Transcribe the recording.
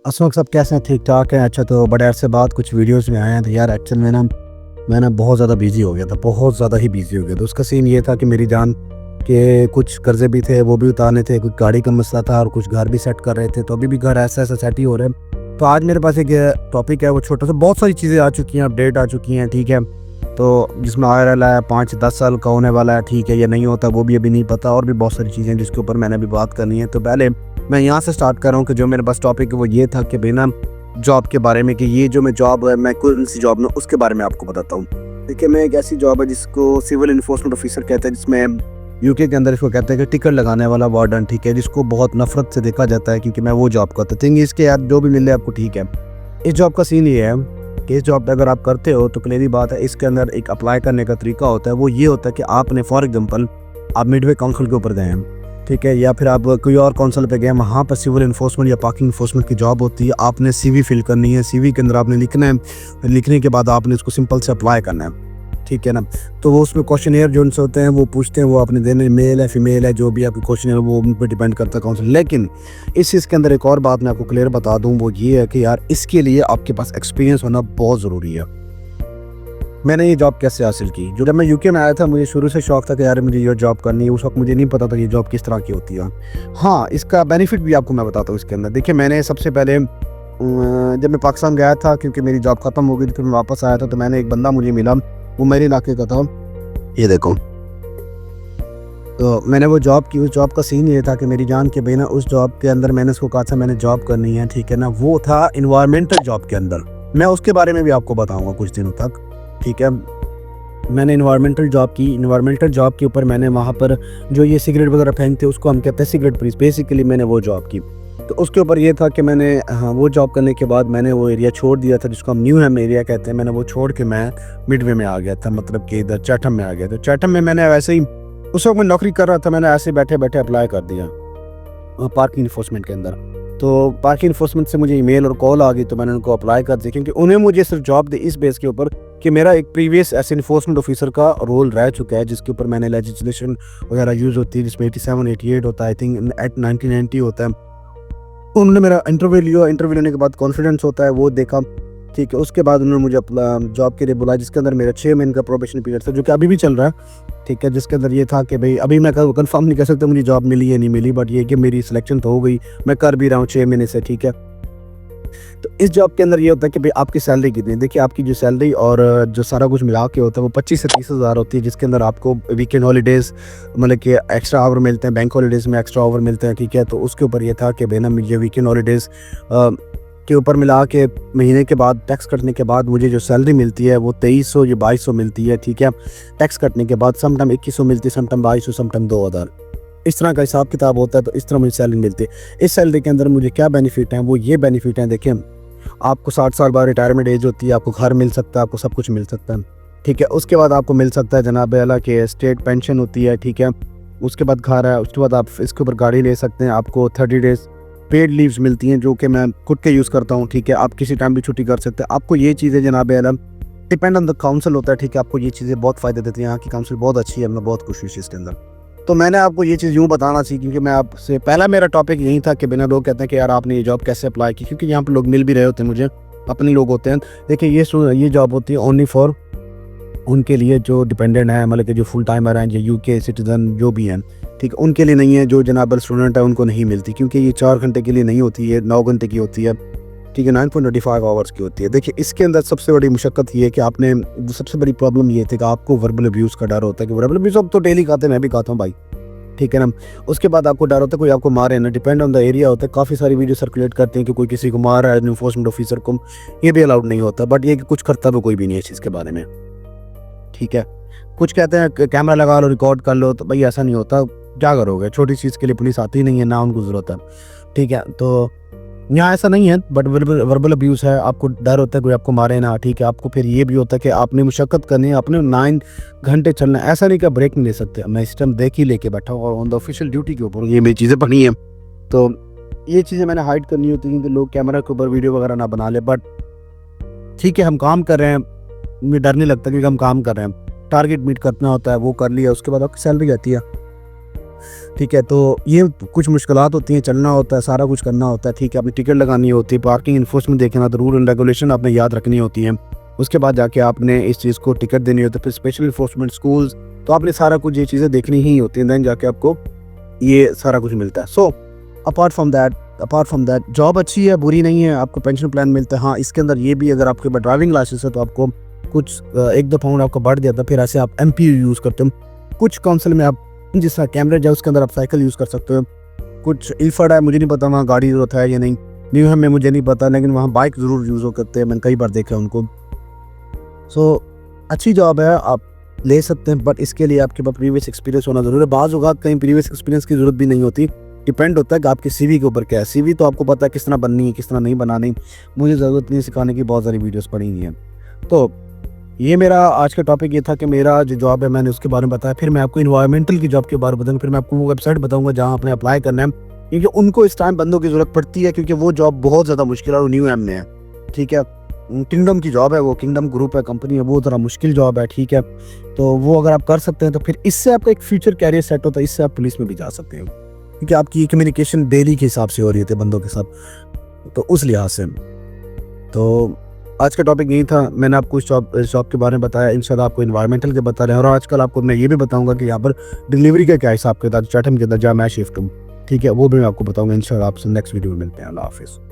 असल सब कैसे हैं? ठीक ठाक हैं। अच्छा, तो बड़े अरसे बाद कुछ वीडियोस में आए हैं। तो यार एक्चुअल में ना मैं बहुत ज़्यादा बिज़ी हो गया था, बहुत ज़्यादा ही बिज़ी हो गया था। उसका सीन ये था कि मेरी जान के कुछ कर्ज़े भी थे, वो भी उतारने थे, कुछ गाड़ी का मसला था और कुछ घर भी सेट कर रहे थे। तो अभी भी घर ऐसा-ऐसा सेट ही हो रहा है। तो आज मेरे पास एक टॉपिक है, वो छोटा-सा, बहुत सारी चीज़ें आ चुकी हैं, अपडेट आ चुकी हैं, ठीक है। तो जिसमें आ रहा है 5-10 साल का होने वाला है, ठीक है, या नहीं होता वो भी अभी नहीं पता। और भी बहुत सारी चीज़ें हैं जिसके ऊपर मैंने अभी बात करनी है। तो पहले मैं यहाँ से स्टार्ट कर रहा हूँ कि जो मेरे पास टॉपिक है वो ये था कि बिना जॉब के बारे में, कि ये जो मैं जॉब है, मैं कौन सी जॉब में, उसके बारे में आपको बताता हूँ। देखिए, मैं एक ऐसी जॉब है जिसको सिविल इन्फोर्समेंट ऑफिसर कहते हैं, जिसमें यूके के अंदर इसको कहते हैं कि टिकट लगाने वाला वार्डन, ठीक है, जिसको बहुत नफरत से देखा जाता है, क्योंकि मैं वो जॉब करता थिंग इसके यार जो भी मिले आपको, ठीक है। इस जॉब का सीन ये है कि इस जॉब पे अगर आप करते हो तो क्लियरी बात है, इसके अंदर एक अप्लाई करने का तरीका होता है। वो ये होता है कि आपने फॉर एग्जांपल आप मिडवे काउंसिल के ऊपर गए हैं, ठीक है, या फिर आप कोई और काउंसिल पे गए, वहाँ पर सिविल इन्फोर्समेंट या पार्किंग इन्फोर्समेंट की जॉब होती है। आपने सीवी फिल करनी है, सीवी के अंदर आपने लिखना है, लिखने के बाद आपने उसको सिंपल से अप्लाई करना है, ठीक है ना। तो वो उसमें क्वेश्चनेयर जो उनसे होते हैं वो पूछते हैं, वो आपने देने, मेल है फीमेल है, जो भी आपकी क्वेश्चनेयर वो उन पर डिपेंड करता है काउंसिल। लेकिन इस चीज़ के अंदर एक और बात मैं आपको क्लियर बता दूं, वो ये है कि यार इसके लिए आपके पास एक्सपीरियंस होना बहुत ज़रूरी है। मैंने ये जॉब कैसे हासिल की, जो जब मैं यूके में आया था मुझे शुरू से शौक था कि यार मुझे ये जॉब करनी है। उस वक्त मुझे नहीं पता था ये जॉब किस तरह की होती है। हाँ, इसका बेनिफिट भी आपको मैं बताता हूँ इसके अंदर। देखिए, मैंने सबसे पहले जब मैं पाकिस्तान गया था, क्योंकि मेरी जॉब ख़त्म हो गई थी, फिर मैं वापस आया था, तो मैंने एक बंदा मुझे मिला, वो मेरे इलाके का था। ये देखो, तो मैंने वो जॉब की। उस जॉब का सीन ये था कि मेरी जान के बिना उस जॉब के अंदर मैंने उसको कहा था मैंने जॉब करनी है, ठीक है ना। वो था इन्वायरमेंटल जॉब के अंदर। मैं उसके बारे में भी आपको बताऊंगा कुछ दिनों तक, ठीक है। मैंने इन्वायरमेंटल जॉब की। इन्वायरमेंटल जॉब के ऊपर मैंने वहाँ पर जो ये सिगरेट वगैरह फेंकते उसको हम कहते हैं सिगरेट पुलिस, बेसिकली मैंने वो जॉब की। तो उसके ऊपर ये था कि मैंने, हाँ, वो जॉब करने के बाद मैंने वो एरिया छोड़ दिया था जिसको हम न्यू हैम एरिया कहते हैं। मैंने वो छोड़ के मैं मिडवे में आ गया था, मतलब कि इधर चैठम में आ गया। तो चैठम में मैंने वैसे ही, उस वक्त मैं नौकरी कर रहा था, मैंने ऐसे बैठे बैठे अप्लाई कर दिया पार्किंग इन्फोर्समेंट के अंदर। तो पार्किंग इन्फोर्समेंट से मुझे ईमेल और कॉल आ गई, तो मैंने उनको अप्लाई कर दिया, क्योंकि उन्हें मुझे सिर्फ जॉब दी इस बेस के ऊपर कि मेरा एक प्रीवियस ऐसे इन्फोर्समेंट ऑफिसर का रोल रह चुका है, जिसके ऊपर मैंने लेजिस्लेशन वगैरह यूज़ होती है, जिसमें 87-88 होता है, आई थिंक 1990 होता है। उन्होंने मेरा इंटरव्यू लिया। इंटरव्यू लेने के बाद कॉन्फिडेंस होता है, वो देखा, ठीक है। उसके बाद उन्होंने मुझे जॉब के लिए बुलाया, जिसके अंदर मेरा 6 महीने का प्रोबेशन पीरियड था, जो कि अभी भी चल रहा है, ठीक है। जिसके अंदर ये था कि भाई अभी मैं कंफर्म नहीं कर सकता मुझे जॉब मिली या नहीं मिली, बट ये कि मेरी सिलेक्शन तो हो गई, मैं कर भी रहा हूँ 6 महीने से, ठीक है। तो इस जॉब के अंदर ये होता है कि भाई आपकी सैलरी कितनी है। देखिए, आपकी जो सैलरी और जो सारा कुछ मिला के होता है वो 25 से 30 हज़ार होती है, जिसके अंदर आपको वीकेंड हॉलीडेज़, मतलब कि एक्स्ट्रा आवर मिलते हैं, बैंक हॉलीडेज़ में एक्स्ट्रा आवर मिलते हैं, ठीक है। तो उसके ऊपर ये था कि भाई ना मुझे वीकेंड हॉलीडेज़ के ऊपर मिला के महीने के बाद टैक्स कटने के बाद मुझे जो सैलरी मिलती है वो 2300 या 2200 मिलती है, ठीक है। टैक्स कटने के बाद समटाइम 2100 मिलती है, समटाइम 2200, समटाइम 2000, इस तरह का हिसाब किताब होता है। तो इस तरह मुझे सैलरी मिलती है। इस सैलरी के अंदर मुझे क्या बेनिफिट हैं, वो ये बेनिफिट हैं, देखिए, आपको 60 साल बाद रिटायरमेंट एज होती है, आपको घर मिल सकता है, आपको सब कुछ मिल सकता है, ठीक है। उसके बाद आपको मिल सकता है जनाब आला के स्टेट पेंशन होती है, ठीक है। उसके बाद घर है, उसके बाद आप इसके ऊपर गाड़ी ले सकते हैं, आपको 30 डेज़ पेड लीव्स मिलती हैं, जो कि मैं खुद के यूज़ करता हूँ, ठीक है। आप किसी टाइम भी छुट्टी कर सकते हैं। आपको ये चीज़ें जनाब आला डिपेंड ऑन द काउंसिल होता है, ठीक है। आपको ये चीज़ें बहुत फ़ायदे देती हैं। यहाँ की काउंसिल बहुत अच्छी है, मैं बहुत खुश हूँ इसके अंदर। तो मैंने आपको ये चीज़ यूँ बताना चाहिए, क्योंकि मैं आपसे पहला मेरा टॉपिक यही था कि बिना लोग कहते हैं कि यार आपने ये जॉब कैसे अप्लाई की, क्योंकि यहाँ पर लोग मिल भी रहे होते हैं मुझे, अपने लोग होते हैं। देखिए, ये जॉब होती है ओनली फॉर उनके लिए जो डिपेंडेंट है, मतलब कि जो फुल टाइमर हैं, जो यूके सिटीजन जो भी हैं, ठीक है, उनके लिए नहीं है। जो जनाब स्टूडेंट है उनको नहीं मिलती, क्योंकि ये 4 घंटे के लिए नहीं होती है, 9 घंटे की होती है, ठीक है, 9.25 आवर्स की होती है। देखिए, इसके अंदर सबसे बड़ी मुशक्कत ये है कि आपने, सबसे बड़ी प्रॉब्लम ये थी कि आपको वर्बल अब्यूज़ का डर होता है, कि वर्बल अब्यूज़ अब तो डेली खाते हैं, मैं भी खाता हूँ भाई, ठीक है ना। उसके बाद आपको डर होता है कोई आपको मारे ना, डिपेंड ऑन द एरिया होता है। काफ़ी सारी वीडियो सर्कुलेट करते हैं कि कोई किसी को मार रहा है, इन्फोर्समेंट ऑफिसर को, ये भी अलाउड नहीं होता। बट ये कि कुछ करता भी कोई भी नहीं है इस चीज़ के बारे में, ठीक है। कुछ कहते हैं कैमरा लगा लो, रिकॉर्ड कर लो, तो भाई ऐसा नहीं होता। क्या करोगे, छोटी चीज़ के लिए पुलिस आती नहीं है ना, उनको ज़रूरत है, ठीक है। तो यहाँ ऐसा नहीं है, बट वर्बल अब्यूज़ है, आपको डर होता है कोई आपको मारे ना, ठीक है। आपको फिर ये भी होता है कि आपने मुशक्कत करनी है, आपने 9 घंटे चलना है, ऐसा नहीं कि ब्रेक नहीं ले सकते। मैं इस टाइम ब्रेक ही लेके बैठा हूँ और ऑन द ऑफिशियल ड्यूटी के ऊपर ये मेरी चीज़ें पड़ी हैं। तो ये चीज़ें मैंने हाइड करनी होती हैं कि लोग कैमरा के ऊपर वीडियो वगैरह ना बना ले। बट ठीक है, हम काम कर रहे हैं, मुझे डर नहीं लगता, क्योंकि हम काम कर रहे हैं। टारगेट मीट करना होता है, वो कर लिया, उसके बाद आपकी सैलरी आती है। ठीक है। तो ये कुछ मुश्किलात होती हैं, चलना होता है, सारा कुछ करना होता है, ठीक है। अपनी टिकट लगानी होती है, पार्किंग इन्फोर्समेंट देखना, तो रूल एंड रेगुलेशन आपने याद रखनी होती है। उसके बाद जाके आपने इस चीज़ को टिकट देनी होती है। फिर स्पेशल इन्फोर्समेंट स्कूल्स, तो आपने सारा कुछ ये चीज़ें देखनी ही होती हैं, देन जाके आपको ये सारा कुछ मिलता है। So apart from that job अच्छी है, बुरी नहीं है, आपको पेंशन प्लान मिलता है। हाँ, इसके अंदर ये भी, अगर आपके पास ड्राइविंग लाइसेंस है तो आपको कुछ 1-2 पाउंड आपको बढ़ जाता है। फिर ऐसे आप MP यूज़ करते हो। कुछ काउंसिल में आप जिस तरह कैमरेज है उसके अंदर आप साइकिल यूज़ कर सकते हो। कुछ इल्फर्ड है, मुझे नहीं पता वहाँ गाड़ी ज़रूरत है या नहीं, न्यूहैम में मुझे नहीं पता, लेकिन वहाँ बाइक ज़रूर यूज़ करते हैं, मैंने कई बार देखा है उनको। सो अच्छी जॉब है, आप ले सकते हैं, बट इसके लिए आपके पास प्रीवियस एक्सपीरियंस होना ज़रूरी है। बाज़ औक़ात कहीं प्रीवियस एक्सपीरियंस की ज़रूरत भी नहीं होती, डिपेंड होता है कि आपके CV के ऊपर क्या है। CV तो आपको पता है किस तरह बननी है, किस तरह नहीं बनानी। मुझे ज़रूरत नहीं सिखाने की, बहुत सारी वीडियोस पड़ी हुई हैं। तो ये मेरा आज का टॉपिक ये था कि मेरा जो जॉब है मैंने उसके बारे में बताया। फिर मैं आपको एनवायरमेंटल की जॉब के बारे में बताऊँगा, फिर मैं आपको वो वेबसाइट बताऊँगा जहाँ आपने अप्लाई करना है, क्योंकि उनको इस टाइम बंदों की ज़रूरत पड़ती है, क्योंकि वो जॉब बहुत ज़्यादा मुश्किल है और न्यूहैम में है, ठीक है। किंगडम की जॉब है, वो किंगडम ग्रुप है, कंपनी है, वो ज़रा मुश्किल जॉब है, ठीक है। तो वो अगर आप कर सकते हैं तो फिर इससे आपका एक फ्यूचर कैरियर सेट होता है, इससे आप पुलिस में भी जा सकते हैं, क्योंकि आपकी कम्युनिकेशन डेली के हिसाब से हो रही होती है बंदों के साथ, तो उस लिहाज से। तो आज का टॉपिक यही था, मैंने आपको इस जॉब के बारे में बताया, इंशाल्लाह आपको एनवायरमेंटल के बता रहे हैं। और आजकल आपको मैं ये भी बताऊंगा कि यहाँ पर डिलीवरी का क्या हिसाब किताब, चैटम के अंदर जहाँ मैं शिफ्ट हूँ, ठीक है, वो भी मैं आपको बताऊंगा इंशाल्लाह। आपसे नेक्स्ट वीडियो में मिलते हैं। अल्लाह हाफिज़।